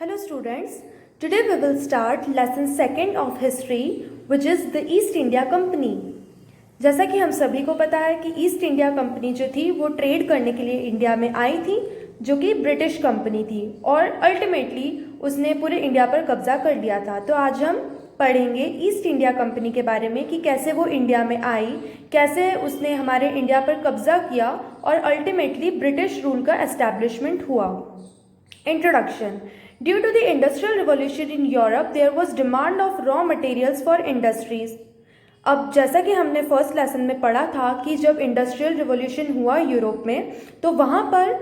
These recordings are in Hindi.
Hello students, today we will start lesson second of history which is the East India Company। जैसा कि हम सभी को पता है कि ईस्ट इंडिया कंपनी जो थी वो ट्रेड करने के लिए इंडिया में आई थी, जो कि ब्रिटिश कंपनी थी और अल्टीमेटली उसने पूरे इंडिया पर कब्जा कर लिया था। तो आज हम पढ़ेंगे ईस्ट इंडिया कंपनी के बारे में कि कैसे वो इंडिया में आई, कैसे उसने हमारे इंडिया पर कब्जा किया और अल्टीमेटली ब्रिटिश रूल का एस्टैब्लिशमेंट हुआ। Introduction. Due to the Industrial Revolution in Europe, there was demand of raw materials for industries। अब जैसा कि हमने फर्स्ट लेसन में पढ़ा था कि जब इंडस्ट्रियल रिवॉल्यूशन हुआ यूरोप में, तो वहाँ पर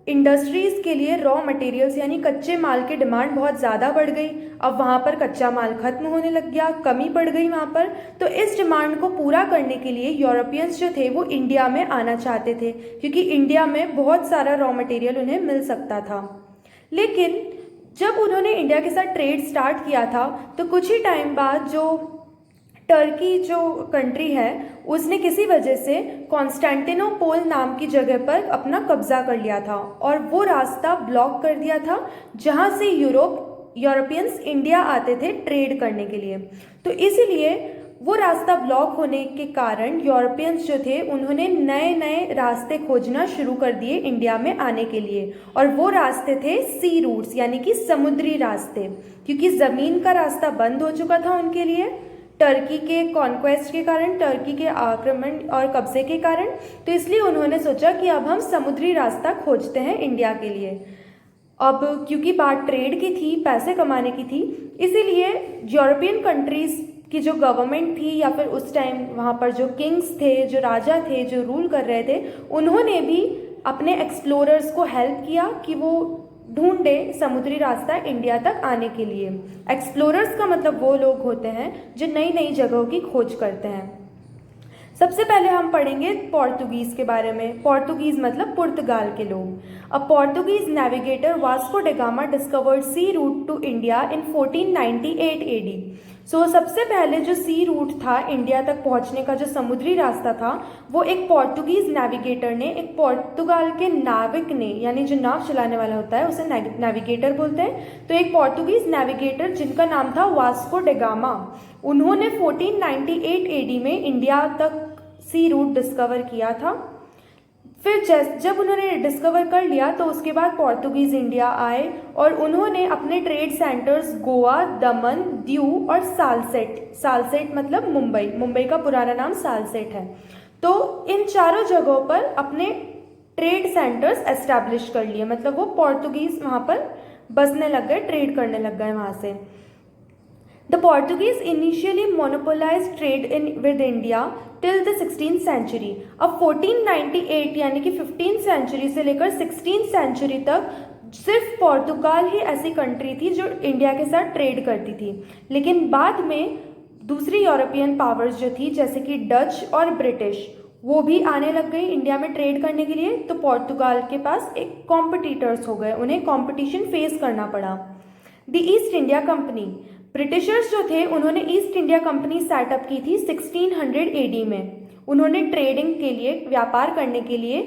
इंडस्ट्रीज़ के लिए रॉ मटेरियल्स यानी कच्चे माल की डिमांड बहुत ज़्यादा बढ़ गई। अब वहाँ पर कच्चा माल खत्म होने लग गया, कमी पड़ गई वहाँ पर। तो इस डिमांड को पूरा करने के लिए यूरोपियंस जो थे वो इंडिया में आना चाहते थे, क्योंकि इंडिया में बहुत सारा रॉ मटेरियल उन्हें मिल सकता था। लेकिन जब उन्होंने इंडिया के साथ ट्रेड स्टार्ट किया था तो कुछ ही टाइम बाद जो टर्की जो कंट्री है उसने किसी वजह से कॉन्स्टेंटिनोपोल नाम की जगह पर अपना कब्जा कर लिया था और वो रास्ता ब्लॉक कर दिया था जहाँ से यूरोपियंस इंडिया आते थे ट्रेड करने के लिए। तो इसीलिए वो रास्ता ब्लॉक होने के कारण यूरोपियंस जो थे उन्होंने नए नए रास्ते खोजना शुरू कर दिए इंडिया में आने के लिए, और वो रास्ते थे सी रूट्स यानी कि समुद्री रास्ते, क्योंकि ज़मीन का रास्ता बंद हो चुका था उनके लिए टर्की के कॉन्क्वेस्ट के कारण, टर्की के आक्रमण और कब्जे के कारण। तो इसलिए उन्होंने सोचा कि अब हम समुद्री रास्ता खोजते हैं इंडिया के लिए। अब क्योंकि बात ट्रेड की थी, पैसे कमाने की थी, इसीलिए यूरोपियन कंट्रीज़ कि जो गवर्नमेंट थी या फिर उस टाइम वहाँ पर जो किंग्स थे, जो राजा थे, जो रूल कर रहे थे, उन्होंने भी अपने एक्सप्लोरर्स को हेल्प किया कि वो ढूंढे समुद्री रास्ता इंडिया तक आने के लिए। एक्सप्लोरर्स का मतलब वो लोग होते हैं जो नई नई जगहों की खोज करते हैं। सबसे पहले हम पढ़ेंगे पोर्तुगीज़ के बारे में। पोर्तुगीज़ मतलब पुर्तगाल के लोग। A Portuguese navigator Vasco da Gama discovered sea route to India in 1498 AD। So सबसे पहले जो सी रूट था इंडिया तक पहुंचने का, जो समुद्री रास्ता था, वो एक पोर्तुगीज नेविगेटर ने, एक पोर्तुगाल के नाविक ने, यानी जो नाव चलाने वाला होता है उसे नेविगेटर बोलते हैं। तो एक पोर्तुगीज नेविगेटर जिनका नाम था वास्को डे गामा, उन्होंने 1498 AD में इंडिया तक सी रूट डिस्कवर किया था। फिर जब उन्होंने डिस्कवर कर लिया तो उसके बाद पोर्तुगीज़ इंडिया आए और उन्होंने अपने ट्रेड सेंटर्स गोवा, दमन, दीव और सालसेट मतलब मुंबई का पुराना नाम सालसेट है। तो इन चारों जगहों पर अपने ट्रेड सेंटर्स एस्टैब्लिश कर लिए, मतलब वो पोर्तुगीज़ वहाँ पर बसने लग गए, ट्रेड करने लग गए वहाँ से। The Portuguese initially monopolized trade with India till the 16th century। अब 1498 यानी कि 15th सेंचुरी से लेकर 16th सेंचुरी तक सिर्फ पोर्तुगाल ही ऐसी कंट्री थी जो इंडिया के साथ ट्रेड करती थी। लेकिन बाद में दूसरी यूरोपियन पावर्स जो थी जैसे कि डच और ब्रिटिश, वो भी आने लग गई इंडिया में ट्रेड करने के लिए। तो पोर्तुगाल के पास एक कॉम्पिटिटर्स हो गए, उन्हें कॉम्पिटिशन फेस करना पड़ा। The east India company, Britishers जो थे उन्होंने ईस्ट इंडिया कंपनी सेटअप की थी 1600 AD में। उन्होंने ट्रेडिंग के लिए, व्यापार करने के लिए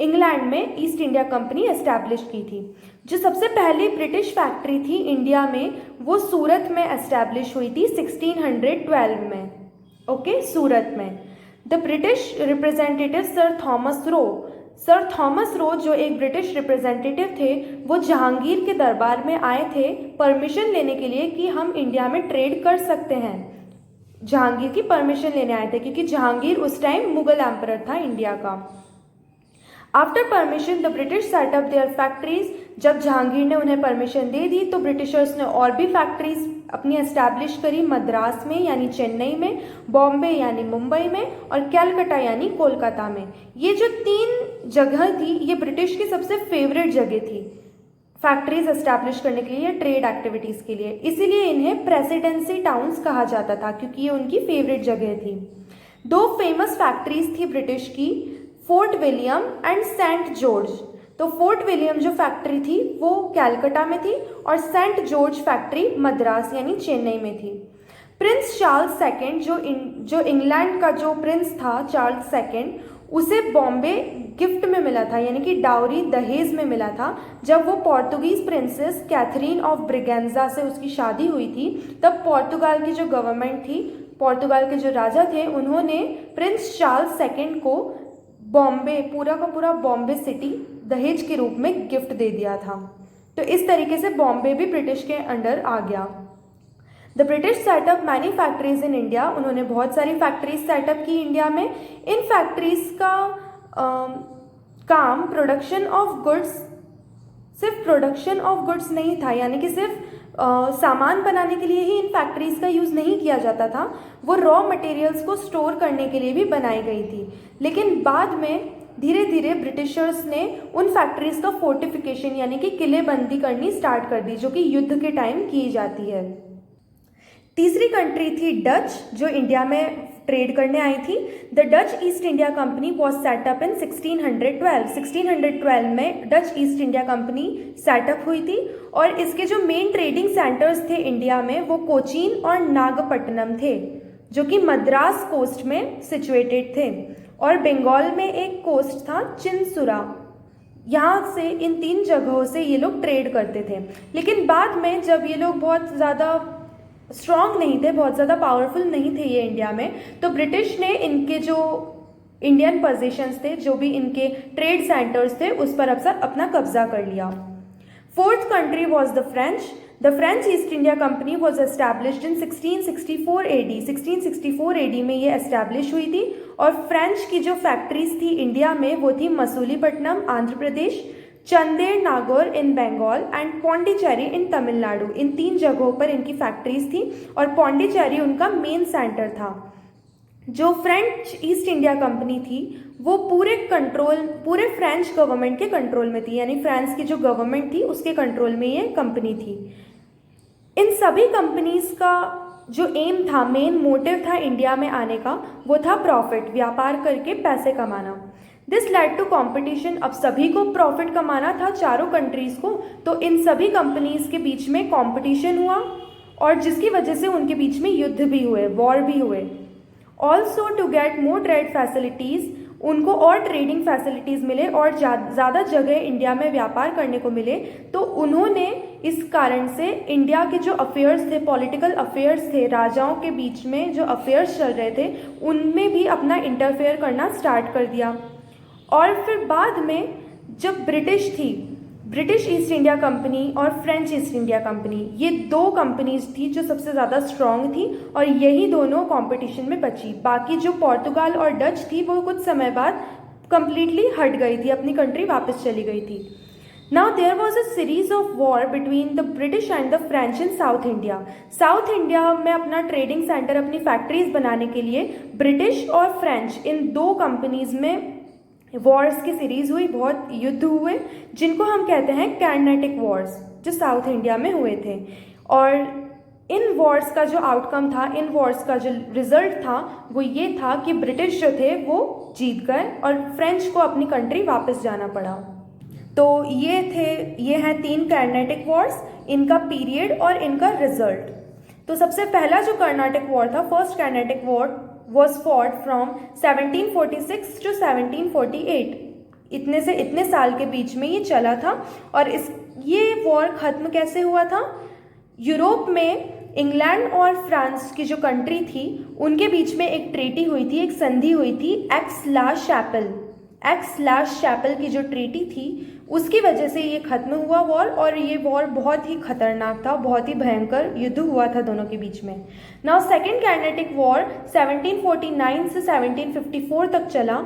इंग्लैंड में ईस्ट इंडिया कंपनी एस्टैब्लिश की थी। जो सबसे पहली ब्रिटिश फैक्ट्री थी इंडिया में वो सूरत में एस्टैब्लिश हुई थी 1612 में। ओके, सूरत में। The British representative sir Thomas Roe जो एक ब्रिटिश रिप्रेजेंटेटिव थे, वो जहांगीर के दरबार में आए थे परमिशन लेने के लिए कि हम इंडिया में ट्रेड कर सकते हैं। जहांगीर की परमिशन लेने आए थे क्योंकि जहांगीर उस टाइम मुगल एम्परर था इंडिया का। After permission the British set up their factories, जब जहांगीर ने उन्हें परमिशन दे दी तो ब्रिटिशर्स ने और भी फैक्ट्रीज अपनी एस्टैब्लिश करी, मद्रास में यानी चेन्नई में, बॉम्बे यानी मुंबई में और कैलकाटा यानी कोलकाता में। ये जो 3 जगह थी ये ब्रिटिश की सबसे फेवरेट जगह थी फैक्ट्रीज एस्टैब्लिश करने के लिए, ट्रेड एक्टिविटीज़ के लिए। इसीलिए इन्हें प्रेसिडेंसी टाउन्स कहा जाता था क्योंकि ये उनकी फेवरेट जगह थी। 2 फेमस फैक्ट्रीज थी ब्रिटिश की, Fort William and Saint George. तो फोर्ट विलियम जो फैक्ट्री थी वो कैलकाटा में थी और सेंट जॉर्ज फैक्ट्री मद्रास यानी चेन्नई में थी। प्रिंस चार्ल्स सेकंड जो इंग्लैंड का जो प्रिंस था चार्ल्स सेकंड, उसे बॉम्बे गिफ्ट में मिला था, यानी कि डाउरी दहेज में मिला था। जब वो Portuguese princess Catherine of Braganza से उसकी शादी हुई थी, तब पोर्तुगाल की जो गवर्नमेंट थी, पोर्तुगाल के जो राजा थे, उन्होंने प्रिंस चार्ल्स सेकंड को बॉम्बे, पूरा का पूरा बॉम्बे सिटी दहेज के रूप में गिफ्ट दे दिया था। तो इस तरीके से बॉम्बे भी ब्रिटिश के अंडर आ गया। The British setup many factories in India, उन्होंने बहुत सारी फैक्ट्रीज सेटअप की इंडिया में। इन फैक्ट्रीज का काम प्रोडक्शन ऑफ गुड्स, सिर्फ प्रोडक्शन ऑफ गुड्स नहीं था, यानी कि सिर्फ सामान बनाने के लिए ही इन फैक्ट्रीज का यूज़ नहीं किया जाता था, वो रॉ मटेरियल्स को स्टोर करने के लिए भी बनाई गई थी। लेकिन बाद में धीरे धीरे ब्रिटिशर्स ने उन फैक्ट्रीज का फोर्टिफिकेशन यानी कि किलेबंदी करनी स्टार्ट कर दी, जो कि युद्ध के टाइम की जाती है। तीसरी कंट्री थी डच, जो इंडिया में ट्रेड करने आई थी। The Dutch East India company was set up in 1612। 1612 में Dutch East India company set up हुई थी और इसके जो मेन ट्रेडिंग सेंटर्स थे इंडिया में वो कोचीन और नागपट्टनम थे, जो कि मद्रास कोस्ट में सिचुएटेड थे। और बंगाल में एक कोस्ट था चिनसुरा, यहाँ से इन 3 जगहों से ये लोग ट्रेड करते थे। लेकिन बाद में जब ये लोग बहुत ज़्यादा स्ट्रॉन्ग नहीं थे, बहुत ज़्यादा पावरफुल नहीं थे ये इंडिया में, तो ब्रिटिश ने इनके जो इंडियन पोजीशंस थे, जो भी इनके ट्रेड सेंटर्स थे, उस पर अपना कब्जा कर लिया। Fourth country was the French. The French east India company was established in 1664 AD। 1664 AD में ये एस्टैब्लिश हुई थी और फ्रेंच की जो फैक्ट्रीज थी इंडिया में वो थी मसूलीपट्टनम आंध्र प्रदेश, चंदेर नागौर इन बंगाल एंड पौंडीचेरी इन तमिलनाडु। इन 3 जगहों पर इनकी फैक्ट्रीज थी और पौंडीचेरी उनका मेन सेंटर था। जो फ्रेंच ईस्ट इंडिया कंपनी थी वो पूरे फ्रेंच गवर्नमेंट के कंट्रोल में थी, यानी फ्रांस की जो गवर्नमेंट थी उसके कंट्रोल में ये कंपनी थी। इन सभी कंपनीज का जो एम था, मेन मोटिव था इंडिया में आने का, वो था प्रॉफिट, व्यापार करके पैसे कमाना। This led to competition. अब सभी को प्रॉफिट कमाना था, चारों कंट्रीज को, तो इन सभी कंपनीज के बीच में कॉम्पिटिशन हुआ और जिसकी वजह से उनके बीच में युद्ध भी हुए, वॉर भी हुए। Also to get more trade facilities, उनको और ट्रेडिंग फैसिलिटीज़ मिले और ज़्यादा जगह इंडिया में व्यापार करने को मिले, तो उन्होंने इस कारण से इंडिया के जो अफेयर्स थे, पॉलिटिकल अफेयर्स थे, राजाओं के बीच में जो अफेयर्स चल रहे थे, उनमें भी अपना इंटरफेयर करना स्टार्ट कर दिया। और फिर बाद में जब ब्रिटिश थी, ब्रिटिश ईस्ट इंडिया कंपनी और फ्रेंच ईस्ट इंडिया कंपनी, ये 2 कंपनीज थी जो सबसे ज़्यादा स्ट्रॉन्ग थी और यही दोनों कंपटीशन में बची। बाकी जो पोर्तुगाल और डच थी वो कुछ समय बाद कंप्लीटली हट गई थी, अपनी कंट्री वापस चली गई थी। Now there was a series of war between the British and the French in South India. South India में अपना ट्रेडिंग सेंटर, अपनी फैक्ट्रीज बनाने के लिए ब्रिटिश और फ्रेंच इन 2 कंपनीज में वॉर्स की सीरीज हुई, बहुत युद्ध हुए, जिनको हम कहते हैं कार्नाटिक वॉर्स, जो साउथ इंडिया में हुए थे। और इन वॉर्स का जो आउटकम था, इन वॉर्स का जो रिजल्ट था, वो ये था कि ब्रिटिश जो थे वो जीत गए और फ्रेंच को अपनी कंट्री वापस जाना पड़ा। तो ये हैं 3 कार्नाटिक वॉर्स, इनका पीरियड और इनका रिजल्ट। तो सबसे पहला जो कर्नाटिक वॉर था, first Carnatic war was fought from 1746 to 1748। इतने से इतने साल के बीच में ये चला था। और ये वॉर ख़त्म कैसे हुआ था? यूरोप में इंग्लैंड और फ्रांस की जो कंट्री थी उनके बीच में एक ट्रीटी हुई थी, एक संधि हुई थी, एक्स-ला-शैपल की जो ट्रीटी थी उसकी वजह से ये ख़त्म हुआ वॉर। और ये वॉर बहुत ही खतरनाक था, बहुत ही भयंकर युद्ध हुआ था दोनों के बीच में। नाउ सेकेंड कार्नाटिक वॉर 1749 से 1754 तक चला।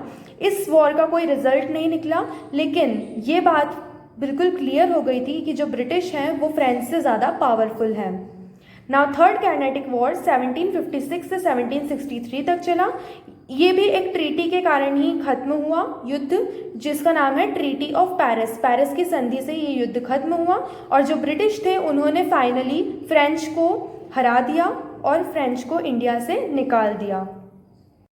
इस वॉर का कोई रिजल्ट नहीं निकला, लेकिन ये बात बिल्कुल क्लियर हो गई थी कि जो ब्रिटिश हैं वो फ्रेंच से ज़्यादा पावरफुल हैं। नाउ थर्ड कार्नाटिक वॉर 1756 से 1763 तक चला। ये भी एक ट्रीटी के कारण ही खत्म हुआ युद्ध, जिसका नाम है ट्रीटी ऑफ पेरिस। पेरिस की संधि से ये युद्ध खत्म हुआ और जो ब्रिटिश थे उन्होंने फाइनली फ्रेंच को हरा दिया और फ्रेंच को इंडिया से निकाल दिया।